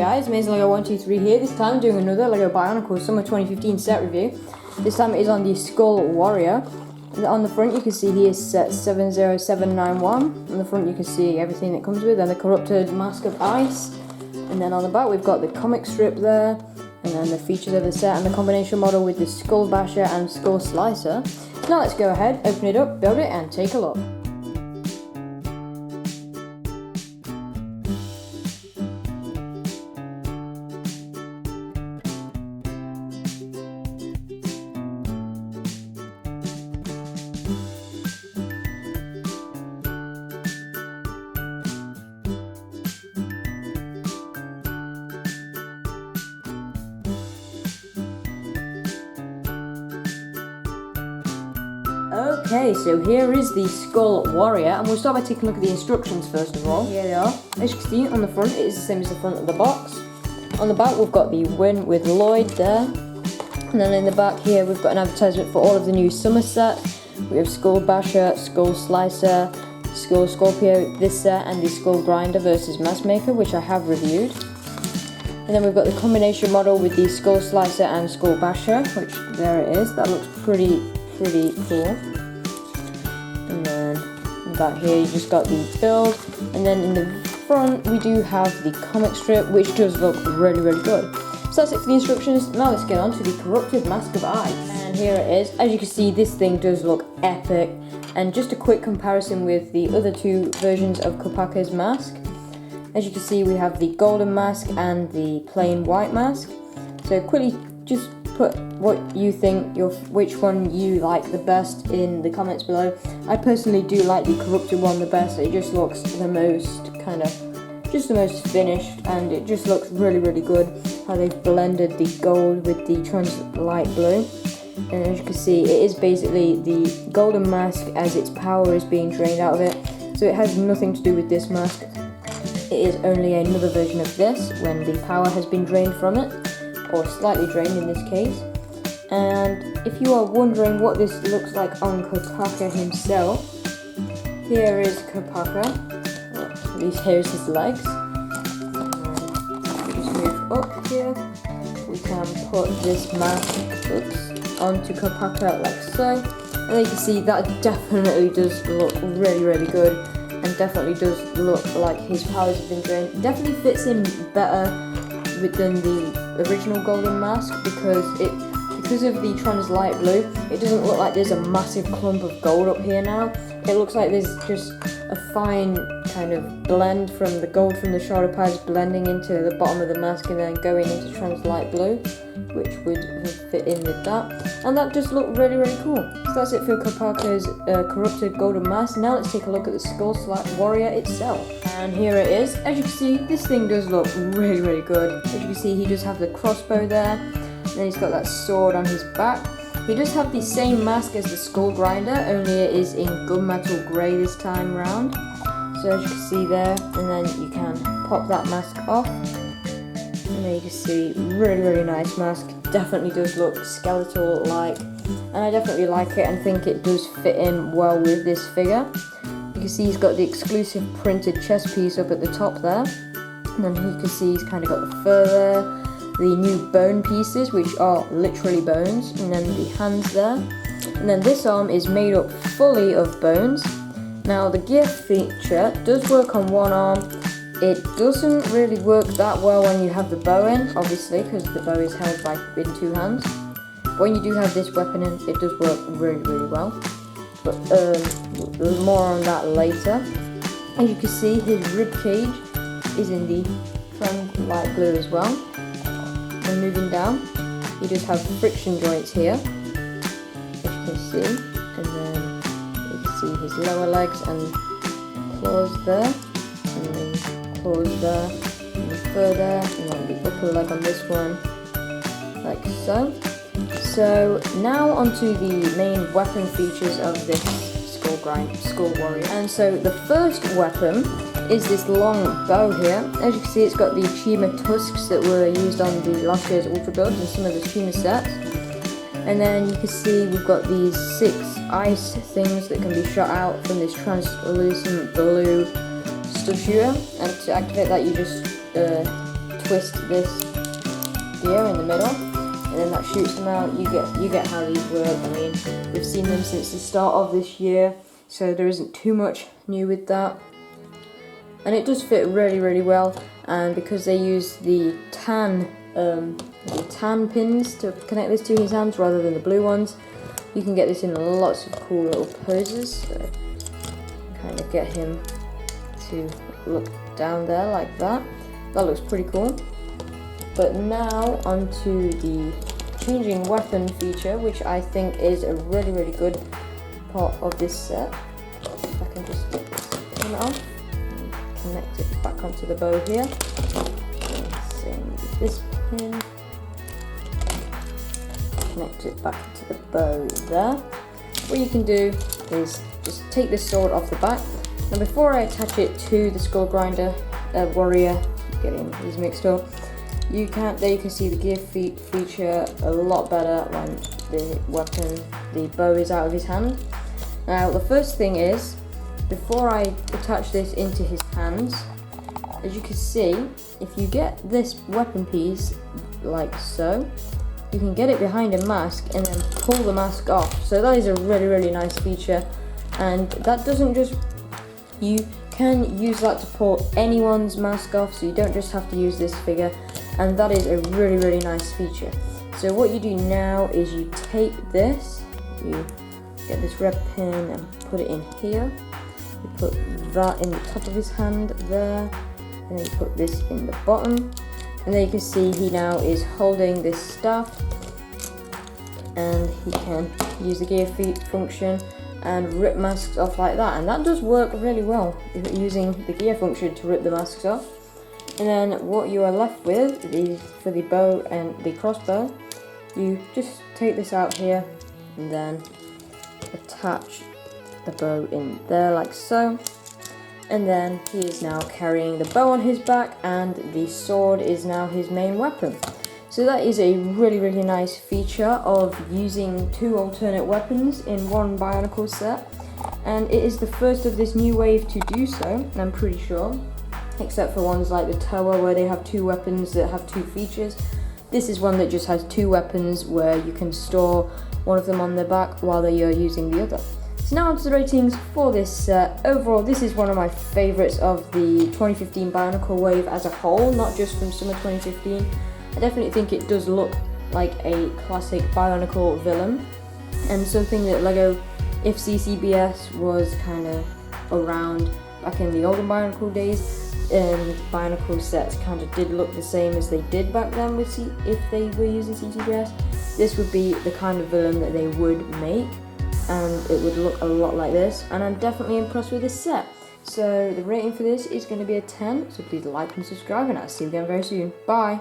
guys, Amazing Lego 123 here. This time doing another Lego BIONICLE Summer 2015 set review. This time it is on the Skull Warrior. And on the front you can see he is set 70791. On the front you can see everything that comes with, and the corrupted mask of ice. And then on the back we've got the comic strip there, and then the features of the set and the combination model with the Skull Basher and Skull Slicer. Now let's go ahead, open it up, build it and take a look. Okay, so here is the Skull Warrior, and we'll start by taking a look at the instructions first of all. Here they are. As you can see on the front, it is the same as the front of the box. On the back we've got the win with Lloyd there. And then in the back here we've got an advertisement for all of the new summer sets. We have Skull Basher, Skull Slicer, Skull Scorpio, this set, and the Skull Grinder versus Mask Maker, which I have reviewed. And then we've got the combination model with the Skull Slicer and Skull Basher, which there it is. That looks pretty cool. And then in the back here you just got the build, and then in the front we do have the comic strip, which does look really good. So that's it for the instructions. Now let's get on to the corrupted mask of ice. And here it is. As you can see, this thing does look epic. And just a quick comparison with the other two versions of Kopaka's mask. As you can see, we have the golden mask and the plain white mask. So quickly just put what you think, which one you like the best in the comments below. I personally do like the corrupted one the best. It just looks the most the most finished, and it just looks really good how they've blended the gold with the light blue. And as you can see, it is basically the golden mask as its power is being drained out of it, so it has nothing to do with this mask. It is only another version of this when the power has been drained from it, or slightly drained in this case. And if you are wondering what this looks like on Kopaka himself, here is Kopaka. Here's his legs. We just move up here. We can put this mask onto Kopaka like so. And you can see that definitely does look really good, and definitely does look like his powers have been drained. It definitely fits in better than the original golden mask because of the trans light blue. It doesn't look like there's a massive clump of gold up here now. It looks like there's just a fine kind of blend from the gold from the shoulder pads blending into the bottom of the mask and then going into trans light blue, which would fit in with that. And that just looked really cool. So that's it for Kopaka's corrupted golden mask. Now let's take a look at the Skull Warrior itself. And here it is. As you can see, this thing does look really good. As you can see, he does have the crossbow there, and then he's got that sword on his back. He does have the same mask as the Skull Grinder, only it is in gunmetal grey this time round. So as you can see there, and then you can pop that mask off. And there you can see, really nice mask. Definitely does look skeletal-like, and I definitely like it and think it does fit in well with this figure. You can see he's got the exclusive printed chest piece up at the top there. And then you can see he's kind of got the fur there. The new bone pieces, which are literally bones, and then the hands there. And then this arm is made up fully of bones. Now the gear feature does work on one arm. It doesn't really work that well when you have the bow in, obviously, because the bow is held in two hands. But when you do have this weapon in, it does work really well. But more on that later. As you can see, his rib cage is in the trans light blue as well. And moving down, you just have friction joints here, as you can see, and then you can see his lower legs and claws there, and then claws there, and the fur there, and then the upper leg on this one, like so. So now onto the main weapon features of this Skull Warrior. And so the first weapon is this long bow here. As you can see, it's got the Chima tusks that were used on the last year's Ultra builds and some of the Chima sets. And then you can see we've got these 6 ice things that can be shot out from this translucent blue stud shooter. And to activate that, you just twist this gear in the middle, and then that shoots them out. You get how these work. I mean, we've seen them since the start of this year, so there isn't too much new with that. And it does fit really, really well. And because they use the tan pins to connect this to his hands rather than the blue ones, you can get this in lots of cool little poses. So kind of get him to look down there like that. That looks pretty cool. But now onto the changing weapon feature, which I think is a really, really good part of this set. If I can just get this pin off and connect it back onto the bow here. Same with this pin. Connect it back to the bow there. What you can do is just take this sword off the back. Now before I attach it to the skull grinder warrior, getting these mixed up, there you can see the gear feature a lot better when the bow is out of his hand. Now the first thing is, before I attach this into his hands, as you can see, if you get this weapon piece like so, you can get it behind a mask and then pull the mask off. So that is a really, really nice feature, and that doesn't just, you can use that to pull anyone's mask off, so you don't just have to use this figure, and that is a really, really nice feature. So what you do now is you take this, you get this red pin and put it in here, you put that in the top of his hand there, and then you put this in the bottom. And then you can see he now is holding this staff, and he can use the gear function and rip masks off like that. And that does work really well, using the gear function to rip the masks off. And then what you are left with is, for the bow and the crossbow, you just take this out here and then attach the bow in there like so. And then he is now carrying the bow on his back, and the sword is now his main weapon. So that is a really, really nice feature of using two alternate weapons in one Bionicle set. And it is the first of this new wave to do so, I'm pretty sure. Except for ones like the Tower, where they have two weapons that have two features. This is one that just has two weapons where you can store one of them on their back while you're using the other. So now onto the ratings for this set. Overall, this is one of my favourites of the 2015 Bionicle wave as a whole, not just from summer 2015. I definitely think it does look like a classic Bionicle villain, and something that Lego, if CCBS was kind of around back in the olden Bionicle days, Bionicle sets kind of did look the same as they did back then with if they were using CCBS. This would be the kind of villain that they would make, and it would look a lot like this, and I'm definitely impressed with this set. So the rating for this is going to be a 10, so please like and subscribe, and I'll see you again very soon. Bye!